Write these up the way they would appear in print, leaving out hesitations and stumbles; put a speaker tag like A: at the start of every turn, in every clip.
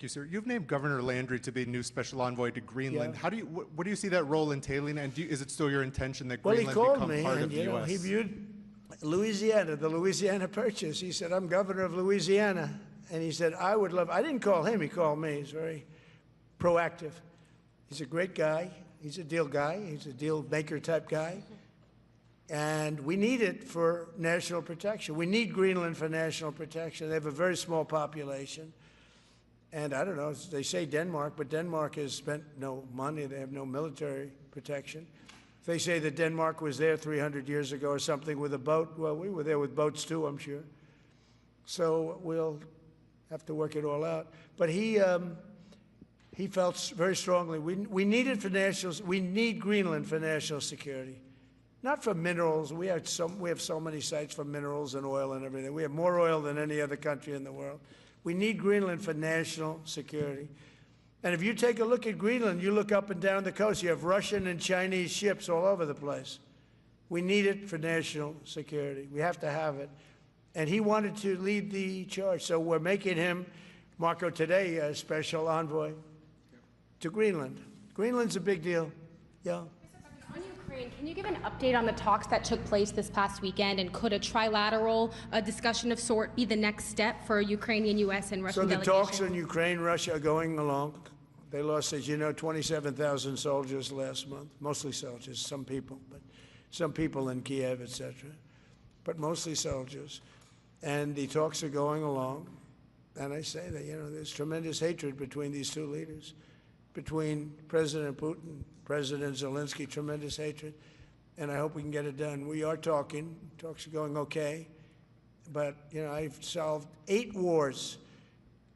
A: Thank you, sir. You've named Governor Landry to be new special envoy to Greenland.
B: Yeah.
A: How do you, what do you see that role entailing, and is it still your intention that
B: Well,
A: Greenland
B: he called
A: become
B: me,
A: part
B: and
A: of the
B: you know,
A: U.S.?
B: he viewed Louisiana, the Louisiana Purchase. He said, "I'm governor of Louisiana," and he said, "I would love." I didn't call him; he called me. He's very proactive. He's a great guy. He's a deal guy. He's a deal maker type guy, and we need it for national protection. We need Greenland for national protection. They have a very small population. And I don't know, they say Denmark, but Denmark has spent no money. They have no military protection. If they say that Denmark was there 300 years ago or something with a boat, well, we were there with boats too, I'm sure. So we'll have to work it all out. But he felt very strongly, we need it for we need Greenland for national security. Not for minerals. We have so many sites for minerals and oil and everything. We have more oil than any other country in the world. We need Greenland for national security. And if you take a look at Greenland, you look up and down the coast, you have Russian and Chinese ships all over the place. We need it for national security. We have to have it. And he wanted to lead the charge. So we're making him, Marco, today, a special envoy to Greenland. Greenland's a big deal. Yeah.
C: On Ukraine, can you give an update on the talks that took place this past weekend, and could a trilateral discussion of sort be the next step for Ukrainian, U.S. and Russian delegations?
B: So the talks in Ukraine, Russia are going along. They lost, as you know, 27,000 soldiers last month, mostly soldiers, some people in Kiev, etc., but mostly soldiers. And the talks are going along. And I say that, you know, there's tremendous hatred between these two leaders, between President Putin, President Zelensky, tremendous hatred, and I hope we can get it done. We are talking. Talks are going okay, but, you know, I've solved 8 wars,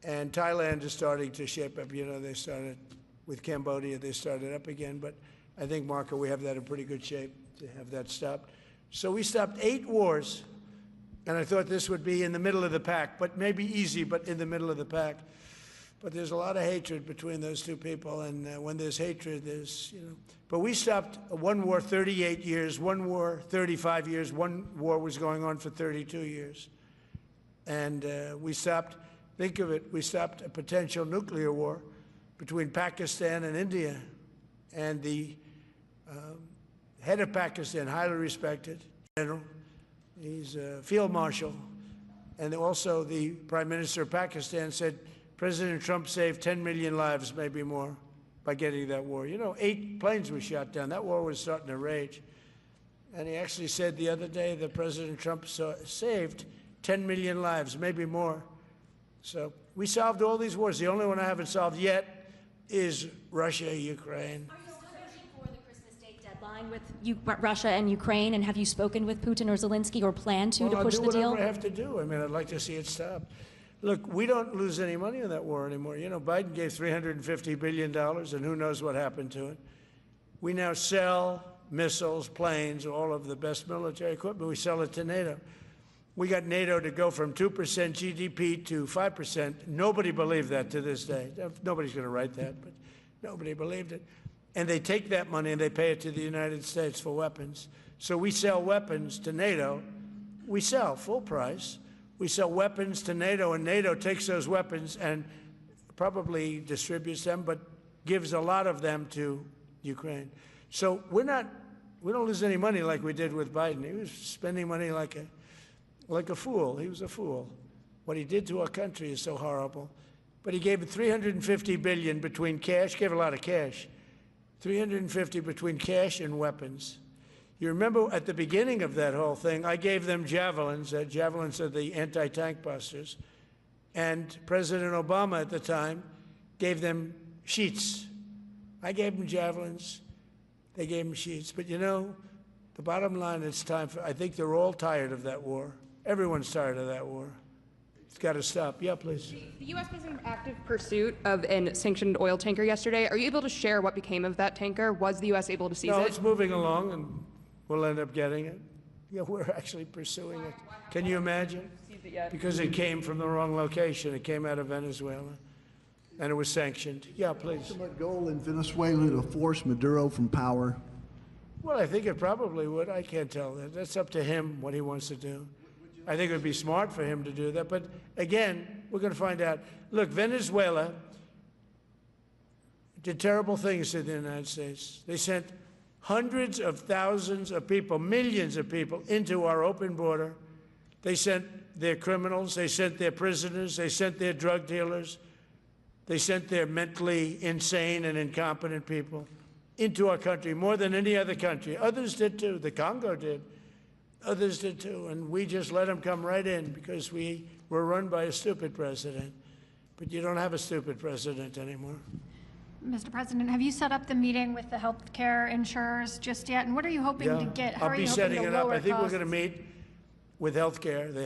B: and Thailand is starting to shape up. You know, they started with Cambodia. They started up again, but I think, Marco, we have that in pretty good shape to have that stopped. So we stopped 8 wars, and I thought this would be in the middle of the pack, but maybe easy, but in the middle of the pack. But there's a lot of hatred between those two people, and when there's hatred, there's, you know. But we stopped one war 38 years, one war 35 years, one war was going on for 32 years. And we stopped, think of it, we stopped a potential nuclear war between Pakistan and India. And the head of Pakistan, highly respected general, he's a field marshal, and also the Prime Minister of Pakistan said, President Trump saved 10 million lives, maybe more, by getting that war. You know, 8 planes were shot down. That war was starting to rage. And he actually said the other day that President Trump saved 10 million lives, maybe more. So we solved all these wars. The only one I haven't solved yet is Russia, Ukraine.
D: Are you still pushing for the Christmas Day deadline with Russia and Ukraine? And have you spoken with Putin or Zelensky or plan to push the deal?
B: I'll do whatever I have to do. I mean, I'd like to see it stop. Look, we don't lose any money on that war anymore. You know, Biden gave $350 billion, and who knows what happened to it. We now sell missiles, planes, all of the best military equipment. We sell it to NATO. We got NATO to go from 2% GDP to 5%. Nobody believed that to this day. Nobody's going to write that, but nobody believed it. And they take that money and they pay it to the United States for weapons. So we sell weapons to NATO. We sell full price. We sell weapons to NATO, and NATO takes those weapons and probably distributes them, but gives a lot of them to Ukraine. So we don't lose any money like we did with Biden. He was spending money like a fool. He was a fool. What he did to our country is so horrible. But he gave $350 billion between cash, gave a lot of cash, $350 between cash and weapons. You remember at the beginning of that whole thing, I gave them javelins. Javelins are the anti-tank busters. And President Obama at the time gave them sheets. I gave them javelins. They gave them sheets. But, you know, the bottom line, it's time for, I think they're all tired of that war. Everyone's tired of that war. It's got to stop. Yeah, please.
E: The U.S. was in active pursuit of a sanctioned oil tanker yesterday. Are you able to share what became of that tanker? Was the U.S. able to seize it?
B: No, it's moving along, and we'll end up getting it. Yeah, we're actually pursuing it. Can you imagine? Because it came from the wrong location. It came out of Venezuela, and it was sanctioned. Yeah, please.
F: Ultimate goal in Venezuela to force Maduro from power.
B: Well, I think it probably would. I can't tell that. That's up to him, what he wants to do. I think it would be smart for him to do that. But again, we're going to find out. Look, Venezuela did terrible things to the United States. They sent hundreds of thousands of people, millions of people, into our open border. They sent their criminals, they sent their prisoners, they sent their drug dealers, they sent their mentally insane and incompetent people into our country more than any other country. Others did too. The Congo did. Others did too. And we just let them come right in because we were run by a stupid president. But you don't have a stupid president anymore.
G: Mr. President, have you set up the meeting with the health care insurers just yet? And what are you hoping to get? How
B: I'll
G: are
B: be
G: you hoping
B: setting
G: to
B: it up.
G: lower
B: I think we're
G: costs?
B: going to meet with health care.